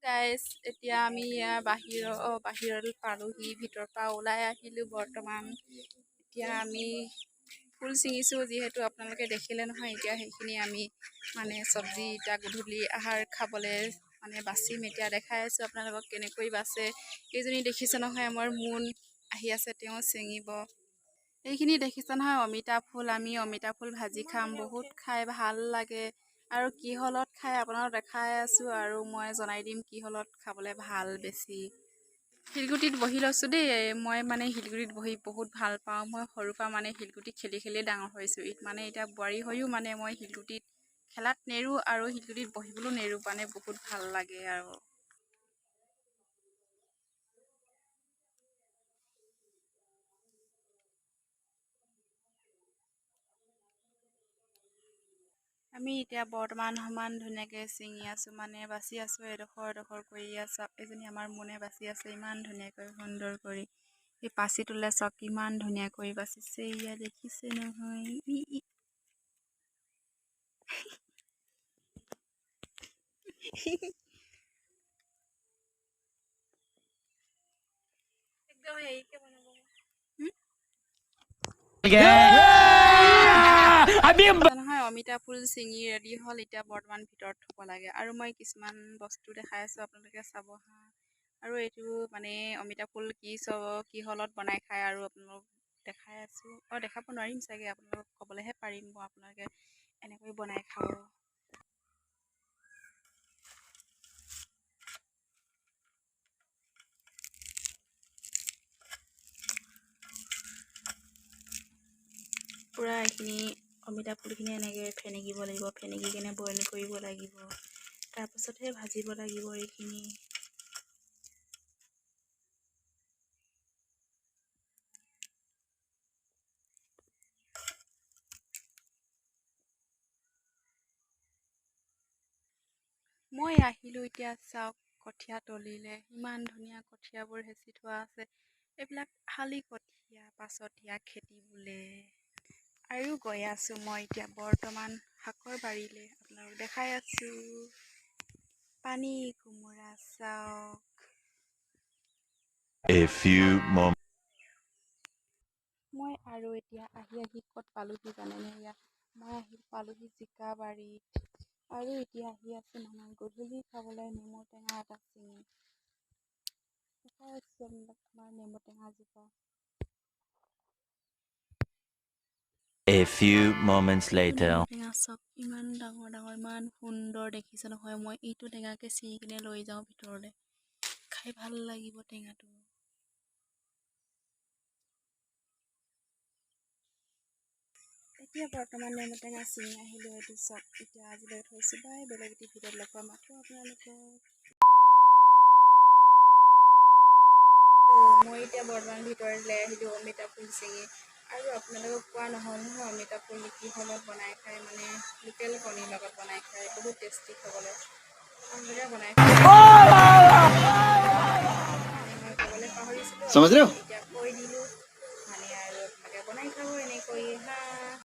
Guys এতিয়া আমি বাহিৰত পালোহি ভিতৰৰ পৰা ওলাই আহিলোঁ বৰ্তমান এতিয়া আমি ফুল ছিঙিছোঁ যিহেতু আপোনালোকে দেখিলে নহয় এতিয়া সেইখিনি আমি মানে চব্জি এতিয়া গধূলি আহাৰ খাবলৈ মানে বাচিম এতিয়া দেখাই আছোঁ আপোনালোকক কেনেকৈ বাচে এইজনী দেখিছে নহয় আমাৰ মোন আহি আছে তেওঁ ছিঙিব এইখিনি দেখিছে নহয় অমিতা ফুল আমি অমিতা ফুল ভাজি খাম বহুত খাই ভাল লাগে আৰু কিহলত খাই আপোনালোকক দেখাই আছোঁ আৰু মই জনাই দিম কিহলত খাবলৈ ভাল বেছি শিলগুটিত বহি লৈছোঁ দেই মই মানে শিলগুটিত বহি বহুত ভাল পাওঁ মই সৰুৰ পৰা মানে শিলগুটি খেলি খেলিয়ে ডাঙৰ হৈছোঁ মানে এতিয়া বোৱাৰী হৈও মানে মই শিলগুটিত খেলাত নেৰোঁ আৰু শিলগুটিত বহিবলৈও নেৰোঁ মানে বহুত ভাল লাগে আৰু আমি এতিয়া বৰ্তমান সমান ধুনীয়াকৈ ছিঙি আছোঁ মানে বাচি আছোঁ এডোখৰ কৰি আছোঁ এজনী আমাৰ মোনে বাচি আছে ইমান ধুনীয়াকৈ সুন্দৰ কৰি এই পাচি তোলে চাওক কিমান ধুনীয়াকৈ বাচিছে ইয়া দেখিছে নহয় একদম হেৰিকে বনাব নহয় অমিতা ফুল ছিঙি ৰেডি হ'ল এতিয়া বৰ্তমান ভিতৰত থ'ব লাগে আৰু মই কিছুমান বস্তু দেখাই আছোঁ আপোনালোকে চাব হা আৰু এইটো মানে অমিতা ফুল কিহলত বনাই খায় আৰু আপোনালোক দেখাই আছোঁ দেখাব নোৱাৰিম চাগে আপোনালোকক ক'বলৈহে পাৰিম মই আপোনালোকে এনেকৈ বনাই খাব পূৰা এইখিনি অমিতা ফুলখিনি এনেকৈ ফেনেকিব লাগিব ফেনেকি কিনে বইল কৰিব লাগিব তাৰপাছতহে ভাজিব লাগিব এইখিনি মই আহিলোঁ এতিয়া চাওক কঠীয়া তলিলে ইমান ধুনীয়া কঠীয়াবোৰ হেঁচি থোৱা আছে এইবিলাক শালি কঠীয়া পাছতীয়া খেতি বোলে আৰু গৈ আছোঁ মই এতিয়া বৰ্তমান শাকৰ বাৰীলৈ আপোনালোকক দেখাই আছোঁ পানী কোমোৰা চাওক মই আৰু এতিয়া আহি ক'ত পালোহি জানেনে ইয়াত মই পালোহি জিকা বাৰীত আৰু এতিয়া আহি আছোঁ মানে গধূলি খাবলৈ নেমু টেঙা এটা ছিঙি দেখাই আছোঁ আমাৰ নেমু টেঙা জোপা A few moments later. টেঙা চব ইমান ডাঙৰ ইমান সুন্দৰ দেখিছে নহয় মই এইটো টেঙাকে ছিঙি কিনে লৈ যাওঁ ভিতৰলৈ খাই ভাল লাগিব টেঙাটো এতিয়া বৰ্তমান নেমু টেঙা ছিঙি আহিলোঁ এইটো চব এতিয়া আজিলৈ থৈছোঁ বাই বেলেগ এটি ভিডিঅ'ত লগ পাম আকৌ আপোনালোকক মই এতিয়া বৰ্তমান ভিতৰলৈ আহিলোঁ অমিতা ফুল ছিঙি আৰু আপোনালোকক কোৱা নহ'ল নহয় অমিতা ফুল কিহলত বনাই খায় মানে লোকেল কণীৰ লগত বনাই খায় বহুত টেষ্টি খাবলৈ আপোনালোকে বনাই খায় মই ক'বলৈ পাহৰিছিলোঁ এতিয়া কৈ দিলোঁ মানে আৰু আপোনালোকে বনাই খাব এনেকৈ